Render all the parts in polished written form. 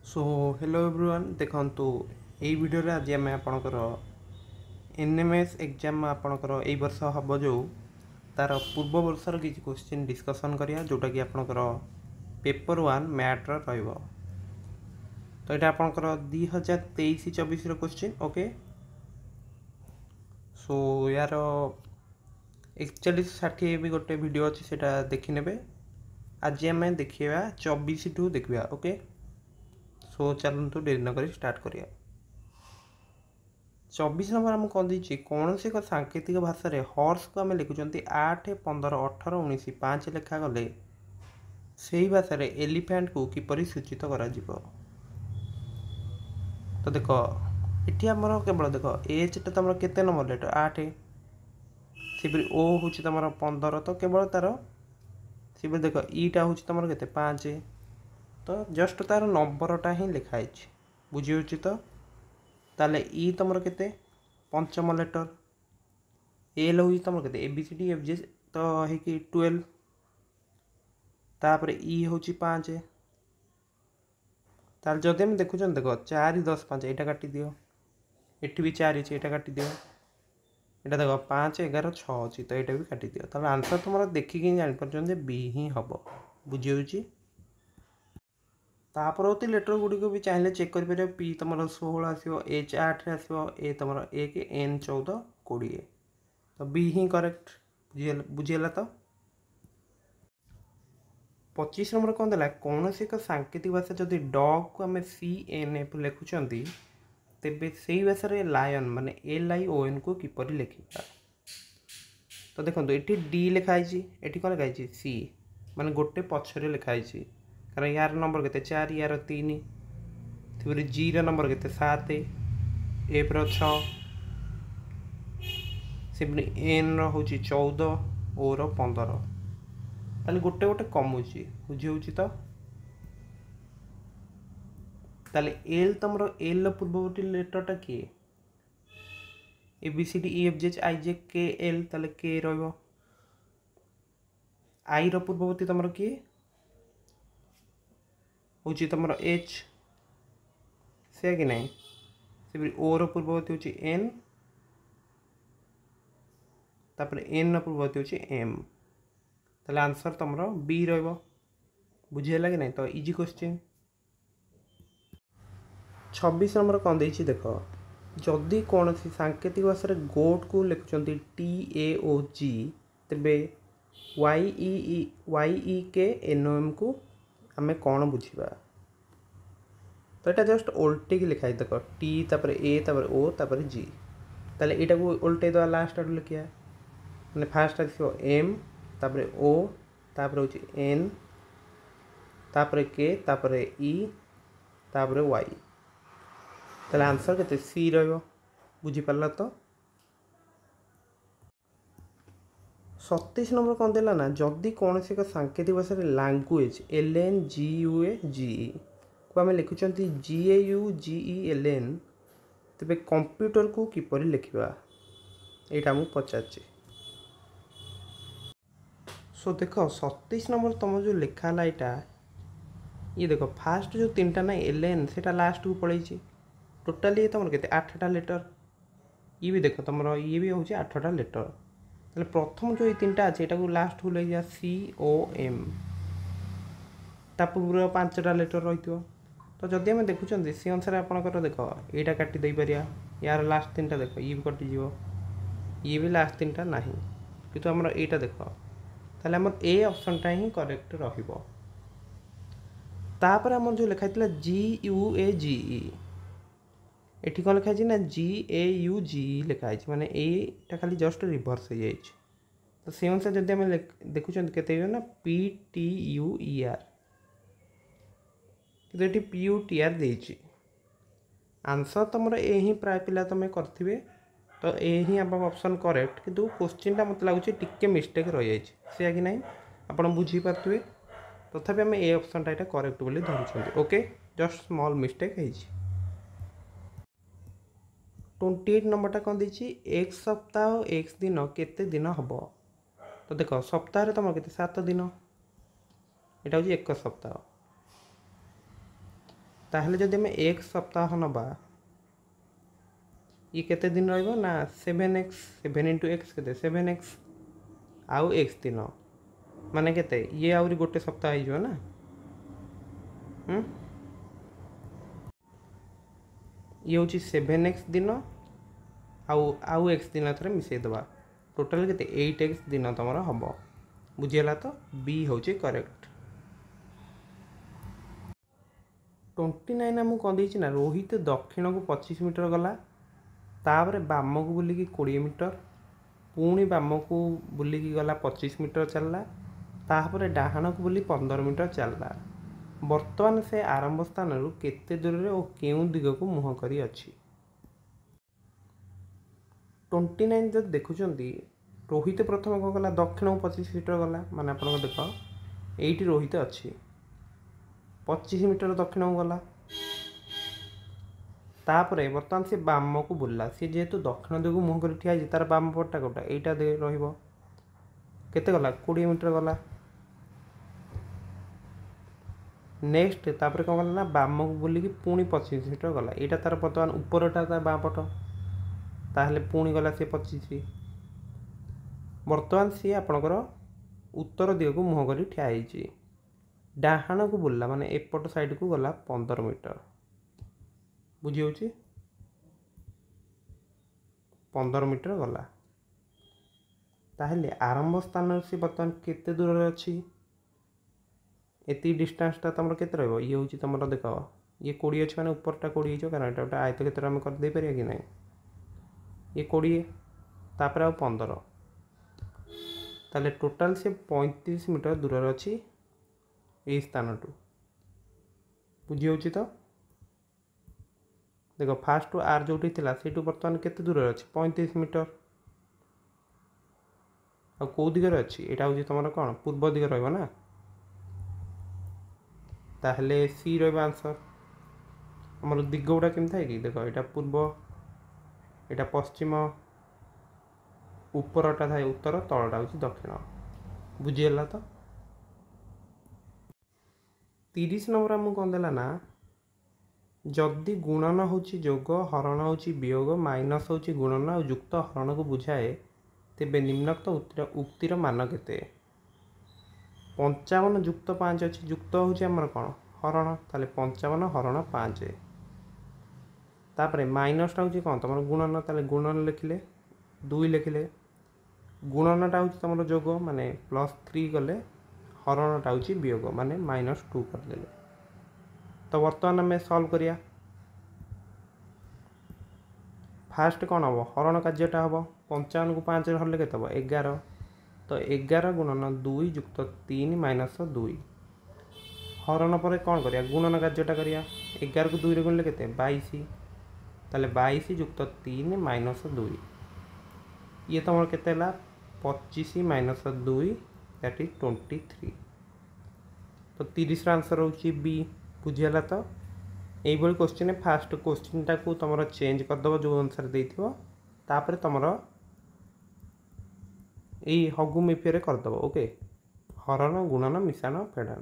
So hello everyone देखंतु एई video रे आज आम आपणकर एनएमएस एग्जाम आपणकर एई वर्ष हम जो तार पूर्व वर्षर किसी क्वेश्चन डिस्कसन करिया जोटा कि आपणकर पेपर 1 मैथ रो रहइबो। तो एटा आपणकर 2023-24 रो क्वेश्चन ओके। सो यार 41-60 भी गोटे वीडियो अच्छी सेटा देखि नेबे। आज आम देखिया 24 टू देखिया ओके। सो चलतु डेरी नक स्टार्ट करिया। 24 नंबर आम कौन दी कौन से एक सांकेतिक भाषा रे हॉर्स को आम लिखुंट 8, 15, 18, 19, 5 लेखा गले से भाषा रे एलिफेंट को किपरि सूचित करा जिवो। तो देख ये आमर केवल देख एच टा तुम केते नंबर लेटर 8 से ओ हूँ तुम 15 तो केवल तार से देख ईटा हूँ तुम के 5 तो जस्ट तार नंबरटा ही लिखाई बुझी तो ताले ई तुम के पंचम लेटर एल हूँ तुम के एबीसीडी एफजे तो है 12 तापर ई हूँ 5 ताल जदि आम देखुं देख 4, 10, 5 यहाँ काटी दियो एटी भी 4 अच्छे यहाँ काटी दियो यहाँ देख 5, 11, 6 अच्छी तो यहाँ भी काटी दियो ताल आंसर तुम देखिक जापर बी ही हम बुझी तापरवर्ती लेटर गुड़िक भी चाहिए चेक कर पी तुम 16 आसो एच 8 आसो ए तुम 1 एन 14 20 तो बी ही करेक्ट बुझीगला। तो 25 नंबर कौन देला कौन से एक सांकेतिक भाषा जदि डग को आम CNF लिखुं तेबे से ही भाषा लायन माने LION को किपर लिखा। तो देखो ये डी लिखाई ये कौन लिखाई सी माने गोटे पछरे लिखाई कारण यार नंबर के 4 यार 3 थी जी नंबर के 7 एफ रो 6 एन रो 14 ओ रो 15 ताले गोटे गोटे कमुची बुझी होची तो ताले एल तुम एल पूर्ववर्ती लेटरटा किए ABCD EFG IJ K L ताले के रहिबो आई रो पूर्ववर्ती तुम किए हूँ तुम एच से कि नहीं से ओ रो पूर्ववर्ती हूँ एन तापर एन पूर्ववर्ती हूँ एम ताले आंसर तुम बी रहिबो बुझीगला कि नहीं। तो इजी क्वेश्चन 26 नंबर कौन देख जदि कौन सी सांकेतिक भाषा गोट को लिखुंट TAOG तेबे YEKNOM को आम कौन बुझा। तो यहाँ जस्ट ओल्टे की लिखाई देख टी तापर ए तापर ओ तापर जी ताले यहाँ को ओल्टे दवा लास्ट आड़ लिखिया मैंने फास्ट आसो एम तापर ओ तापर हूँ एन तापर के तापर ई तापर वाई ताले आंसर के सी रुझीपार। तो 27 नंबर कौन देला ना जदि कौन से एक सांकेतिक भाषा लैंग्वेज LNGUAGE को आम लिखुंट GAUGELN तेरे कंप्यूटर को किपर लिखा यहाँ मुझे पचार। सो देख 27 नंबर तुम जो लिखाला यहाँ ये देख फास्ट जो 3टा ना LN से लास्ट को पड़े टोटाली तुम के 8टा लेटर ये भी देख तुम ये भी हूँ 8टा लेटर ताले प्रथम जो ये 3टा अच्छे यहाँ को लास्ट को ले COM ता पूर्व 5टा लेटर रही तो जदि आम देखुं से अनुसार आपंकर देख यहाँ काटी दे पारिया यार लास्ट 3टा देख ये भी कटिज ये भी लास्ट 3टा ना कि आम यहाँ देख ताले आम ए ऑप्शनटा ही करेक्ट रहिबो। तापर आम जो लिखाई GUAGE एठी कौन लिखाई ना GAUGE लिखाई माने एटा खाली जस्ट रिवर्स हो जाए तो से अनुसार जब आम देखुं के ना PTUER कि ये PUTR देछि आंसर तुम ए ही प्राय पिला तुम करेंगे तो ए ही आप ऑप्शन करेक्ट किंतु क्वेश्चन टा मत लगुच टिके मिस्टेक रही जाए कि नहीं आप बुझीपारे तथापि आम ए ऑप्शन टा करेक्ट बोली धरुं ओके जस्ट स्मॉल मिस्टेक है। 28 नंबरटा कौन देछि एक सप्ताह एक्स दिन केते दिन हम तो देख सप्ताह तुम के 7 दिन यहाँ हूँ एक सप्ताह ताहले जदि आम एक्स सप्ताह नवा ये केते दिन रहिबो ना 7x 7 इंटू एक्स केते 7x आउ एक्स दिन माने केते ये आउरी गोटे सप्ताह हो ना ये हूँ 7x दिन आउ एक्स दिन थे मिसईदे टोटाल केते 8x दिन तुम हम बुझीगला तो बी हूँ करेक्ट 29 आमको कौन देना ना रोहित दक्षिण को 25 मीटर गला तापर बाम को बुलिकी 20 मीटर पुणी बाम को बुलिकी गला 25 मीटर चलला तापर डाहाण को बुली 15 मीटर चलला वर्तमान से आरंभ स्थान रु केते दूर रे और केउ दिग को मुह करी अछि 29 जब देखुचंती रोहित प्रथम को गला दक्षिण को 25 मीटर गला माने आपन को देख एठी रोहित अछि 25 मीटर दक्षिण को गला तापरे बर्तमान से बाम को बुलला सी जेहेतु दक्षिण दिग मुह कर ठिया तार बाम पटा कोटा एटा दे रहिबो केते गला 20 मीटर गला नेक्स्ट तापरे कौन गला ना बाम को बुलिकी पुणी 25 मीटर गला एटा तार बर्तमान ऊपरटा तार बाम पट ताहले पुणी गला से 25 बर्तमान सी आपणकर उत्तर दिग को मुह कर ठिया होइछि डाहाण को बुलला माने एपट साइड को गला 15 मीटर बुझी होची 15 मीटर गला ताहले आरंभ स्थान से बर्तमान केते दूर रे अछि एति डिस्टेंस ता तमरो केते रहबो ये होची तमरो देखो ये 20 अछि माने ऊपरटा 20 हिजो कारण एटा आयत क्षेत्र हम कर दे परिया कि नहीं ये 20 तापर आ 15 ताले टोटल से 35 मीटर दूर रे अछि ए स्थान टू बुझी होची तो देखो फास्ट आर जो से बर्तमान केते दूर अच्छी 35 मीटर आ कौ दिगरे अच्छी यहाँ हूँ तुम कौन पूर्व दिग रहा ताहले सी आंसर आमर दिग गुड़ा केम थाए कि देख यहाँ पूर्व यहाँ पश्चिम उपरटा थाए उत्तर तलटा हूँ दक्षिण बुझीगला तो 30 नंबर आमको कौन देला ना जदि गुणन होची जोग हरण होची वियोग माइनस होची गुणन और युक्त हरण को बुझाए तेबे निम्नक्त उक्तिर मान केते 55 युक्त 5 अच्छी युक्त होची हमर कोन हरण ताले 55 हरण 5 तापरे माइनसटा होची कोन तमर गुणन ताले गुणन लिखिले 2 लिखिले गुणनटा होची तमर जोग माने +3 गले हरणटा होची वियोग माने -2 कर देले तो बर्तमान आम सल्व करिया फास्ट कौन हम हरण कार्यटा हम 55 को 5 हरले के 11 तो 11 गुणन 2 युक्त 3 माइनस 2 हरण पर कौन करिया गुणन कार्यटा करिया 11 को 2 रे गुणले केते 22 ताले 22 युक्त 3 माइनस 2 ये तुम केते 25 माइनस 2 दैट इज 23 तो 30 आंसर होची बी बुझीगला तो यही क्वेश्चन फास्ट क्वेश्चन टाक तुम चेंज करदेव जो अनुसार देपर तुम यही हगु मिफियर करदेव ओके हरण गुणन मिशाण फेड़ाण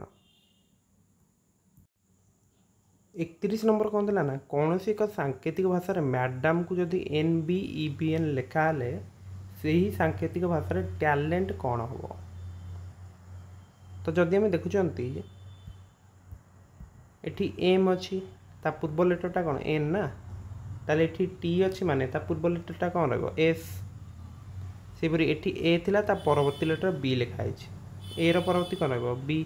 31 नंबर कौन दिला ना कौन सी एक सांकेतिक भाषा मैडम को जदि NBEBN लिखाले से ही सांकेतिक भाषा टैलेंट कौन हम तो जदि आम देखुंत एठी एम अच्छी ता पूर्व लेटरटा कौन एन ना ताले एठी टी अच्छी माने ता पूर्व लेटरटा कौन रहो एस सेपरी एठी ए थिला ता परवर्ती लेटर बी लिखाई ए रो परवर्ती कौन रहो बी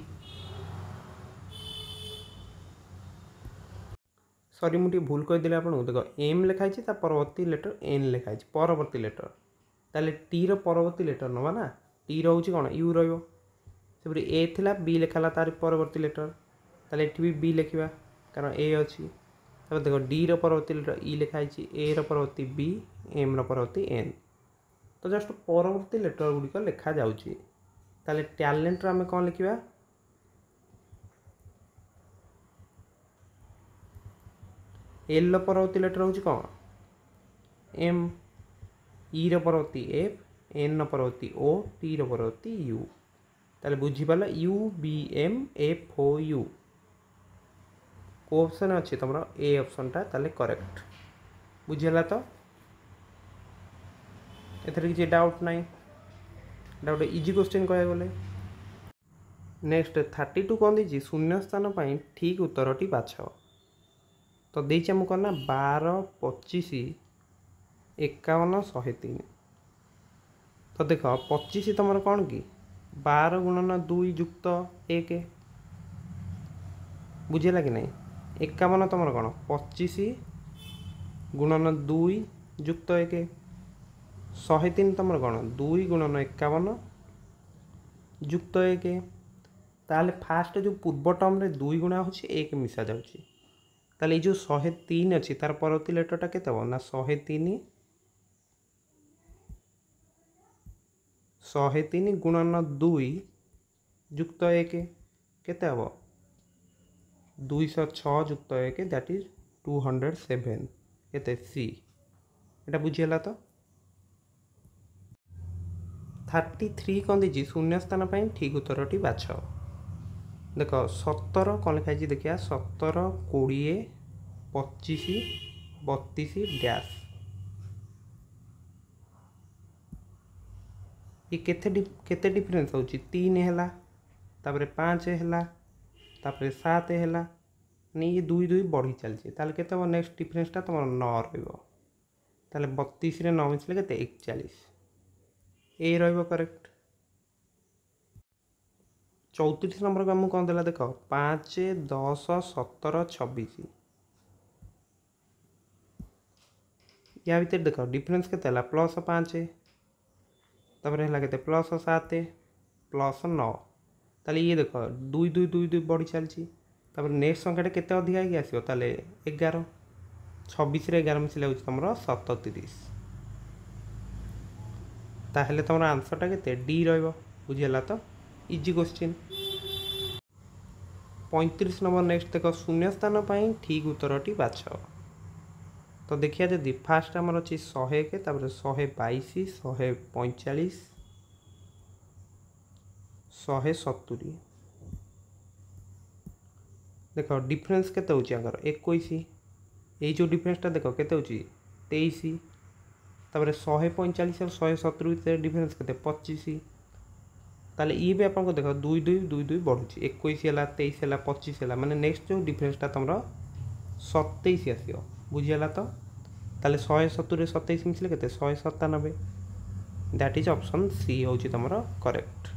सॉरी मुझे भूल कहीदेली आपको देखो एम लिखाई ता परवर्ती लेटर एन लिखाई परवर्ती लेटर ताले टी रो परवर्ती लेटर नवा ना टी रोचे कौन यू रो सेपरी ए थिला बी लिखाला तार परवर्ती लेटर ताले एठी भी बी लिखा कारण ए अच्छी तब देखो डी रो परवर्ती लेटर ई लिखाई ए रो परवर्ती बी एम रो परवर्ती एन तो जस्ट परवर्ती लेटर गुड़िक लिखा जाउची ताले टैलेंट रो आमे कौन लिखा एल रो परवर्ती लेटर होची कौन एम ई रो परवर्ती एफ एन रो परवर्ती ओ टी रो परवर्ती यू ताले बुझी पाला यू बी एम एफ ओ यू को ऑप्शन अच्छी तुम ए ऑप्शनटा ताले करेक्ट बुझीगला तो एथरे किसी डाउट ना डाउट इजी क्वेश्चन कह गले नेक्स्ट 32 कौन दी शून्य स्थान पर ठीक उत्तरटी बाछ तो देची आमको कौन ना 12 25 51 103 तो देख 25 तुम कौन कि 12 गुणन 2 युक्त 1 बुझेगा कि नहीं 51 तुम कौन 25 गुणन 2 युक्त 1 103 तुम कौन 2 गुणन 51 युक्त 1 ताले फास्ट जो पूर्व टर्म रे 2 गुणा हो 1 मिसा जाउची ताले जो 103 अच्छी तार परवर्ती लेटरटा केते हो ना 103 गुणन 2 युक्त 1 केते हो 206 युक्त 1 दैट इज 207 केते सी एटा बुझीला तो 33 कौन दी शून्य स्थान पर ठीक उत्तरटी बाछ देख 17 कौन लिखाई देखिए 17 20 25 32 डैश ये केते डिफरेंस होची 3 हैला तापरे 5 हैला तापरे 7 हैला नहीं ये 2 2 बढ़ी चलची ताले केते हो नेक्स्ट डिफरेंसटा तुम 9 रहइबो ताले 32 रे 9 मिसले केते 41 ए रहइबो करेक्ट 34 नंबर को आमको कौन देला देख 5 10 17 26 या भीतर देख डिफरेंस के प्लस 5 तापर है प्लस 7 प्लस 9 ताले ये देख 2 2 2 2 बढ़ी चलती नेक्स्ट संख्याटा केते अधिक आगे आसो ताले 11 26 रे 11 मिसले होची तुम 37 ताहले तुम आंसरटा केते डी रहइबो बुझिला तो इजी क्वेश्चन 35 नंबर नेक्स्ट देख शून्य स्थान पर ठीक उत्तरटी बाछ तो देखिए जदि फास्ट आमर अच्छी 101 तापर 122 145 170 देख डिफरेंस केते होची आगर 21 ये जो डिफरेंसटा देख केते होची 23 तापर 145 और 170 भितर डिफरेंस केते 25 ताले ये भी आपको देख 2 2 2 2 बढ़ुची 21 है 23 है 25 है माने नेक्स्ट जो डिफरेंसटा तुम 27 आसो बुझीगला तो ताले 170 27 मिसले केते 197 दैट इज ऑप्शन सी होची तुम करेक्ट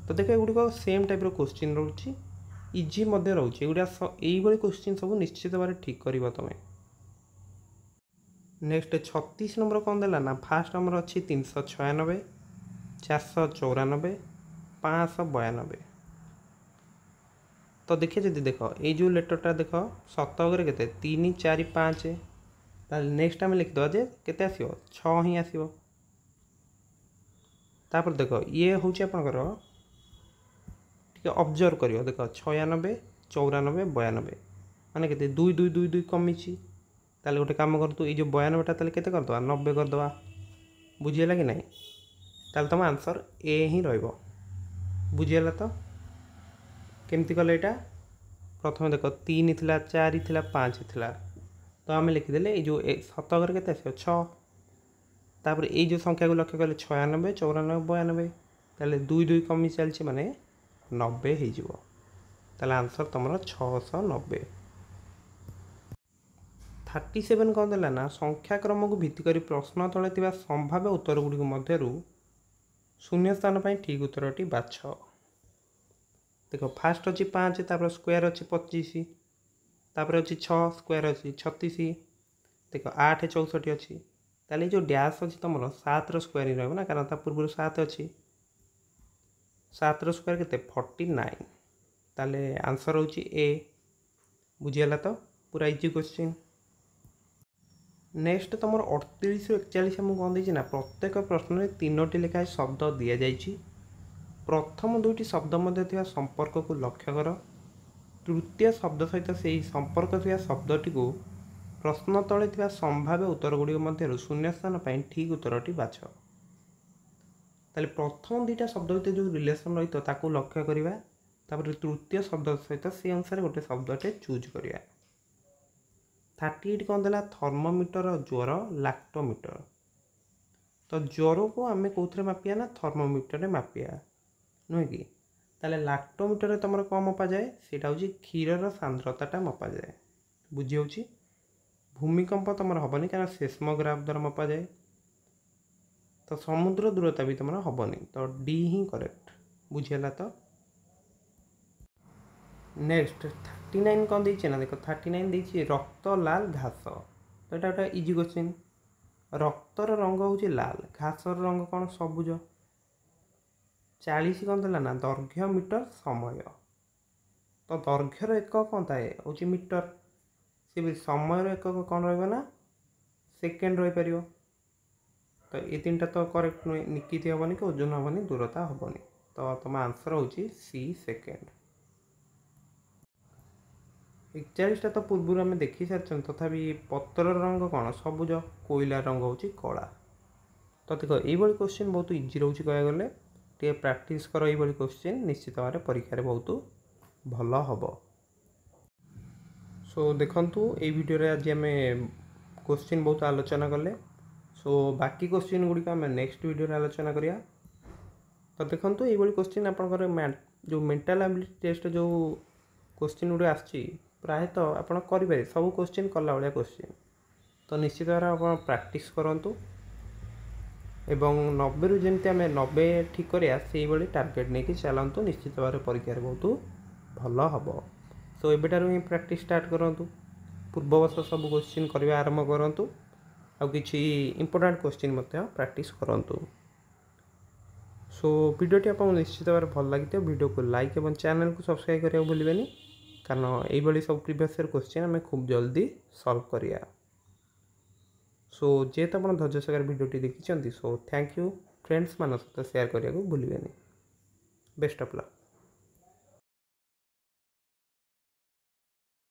तो देख एगुड़िक सेम टाइप क्वेश्चन रोची इजी मध्य रोचे एगुड़ा यही क्वेश्चन सब निश्चित भाव ठीक कर तुम नेक्स्ट 36 नंबर कौन देला ना फास्ट नंबर अच्छी 396 494 592 तो देखिए जब देख ये जो लेटरटा देख शतक के 3 4 5 नेक्स्ट आम लिखिद जे के आसो 6 ही आसो तापर देख ये हूँ आपंकर टे ऑब्जर्व कर देख 96 94 92 माने के 2 2 2 2 कमी ताले गोटे कम कर तू ये 92टा ताले केते करदे 90 करदे बुझीगला कि नहीं ताले तुम आंसर ए ही रहिबो बुझीगला तो केमती कले यहाँ प्रथम देख 3 थिला 4 थिला 5 थिला तो आम लिखिदे ये जो शतक के आसो 6 तापर ये जो संख्या को लक्ष्य कले 96 94 92 ताले 2 2 कमी चलती माने 90 हो आंसर तुम 690 37 कौन देला ना संख्याक्रम को भित्ति कर प्रश्न तले संभाव्य उत्तर गुड़िक मध्यरु शून्य स्थान पर ठीक उत्तरटी बाछ देख फास्ट अच्छी 5 तापर स्क्वायर अच्छी 25 तापर अच्छी 6 स्क्वायर अच्छी 36 देख 8 64 अच्छी ताले जो डैश अच्छी तुम 7 स्क्वायर ही रहा कारण ता पूर्व 7 अच्छी 7 स्क्वायर के 49 ताले आंसर होची ए बुझीगला तो पूरा इजी क्वेश्चन नेक्स्ट तुम 38 41 आमको कौन देना प्रत्येक प्रश्न में 3टी लेखाएं शब्द दि जाइए प्रथम 2टी शब्द मध्य संपर्क को लक्ष्य कर तृतीय शब्द सहित से संपर्क थी शब्दटी को प्रश्न तले संभाव्य उत्तर गुड़िक मध्य शून्य स्थान पर ठीक उत्तरटी बाछ ताले प्रथम 2टा शब्द भीतर जो रिलेसन रही लक्ष्य करवा तृतीय शब्द सहित से अनुसार गोटे शब्दटे चूज करिया। 38 कौन देला थर्मोमीटर ज्वर लैक्टोमीटर। तो ज्वर को आम कौन मापिया ना थर्मोमीटर मापिया नुहे कि ताले लैक्टोमीटर तुम कौन मपा जाए सेटा हूँ क्षीर सांद्रता मपा जाए बुझी होची। भूमिकंप तुम हेनी क्या सेस्मोग्राफ द्वारा मपा जाए। तो समुद्र दूरता भी तुम हेनी तो डी ही करेक्ट बुझीगला। तो नेक्स्ट 39 कौन देना देख 39 देती रक्त लाल घास। तो यहाँ गोटे इजी क्वेश्चन रक्तर रंग हूँ लाल घासर रंग कौन सबुज। 40 कौन देला ना दैर्घ्य मीटर समय। तो दैर्घ्यर एकक कौन थाए हूँ मीटर सी भी समय एकक कौन रहा सेकेंड रही पार। तो ये तीन टा तो करेक्ट नुहे निकिति हेनी कि ओजन हेनी दूरता हेनी। तो तुम आंसर हूँ सी सेकेंड। 41 तो पूर्व आम देखी सारी तथापि पत्र रंग कौन सबुज कोईला रंग हूँ कला। तो देख ये क्वेश्चन बहुत इजी रोचे कह गले टे प्रैक्टिस कर ये क्वेश्चन निश्चित भाव में परीक्षा बहुत भल हम। सो देखंतु ये वीडियो रे आज आम क्वेश्चन बहुत आलोचना कले। सो बाकी क्वेश्चन गुड़िक आम नेक्स्ट वीडियो आलोचना करिया। तो देखंतु ये क्वेश्चन आपंकर जो मेंटल एबिलिटी टेस्ट जो क्वेश्चन गुड़ी आसी प्रायतः आप करेंगे सब क्वेश्चन कला भाया क्वेश्चन। तो निश्चित भाव आप प्रैक्टिस करूँ एवं 90 रु जमी आम 90 ठीक करा से टार्गेट नहीं चलतु निश्चित भाव में परीक्षा बहुत भल हम। सो एबेटार ही प्रैक्टिस स्टार्ट करूँ पूर्ववर्ष सब क्वेश्चन करने आरंभ करूँ आ कि इंपोर्टेंट क्वेश्चन प्रैक्टिस करूँ। सो वीडियोटी आपको निश्चित भाव में भल लगी वीडियो को लाइक और चैनल को सब्सक्राइब करने भूलें कारण ये सब प्रीवियस क्वेश्चन आम खूब जल्दी सॉल्व करिया। सो जेहेतु आप धैर्य सहकार वीडियोटी देखी सो थैंक यू फ्रेंड्स मान सहित शेयर करने को भूलें। Best of luck.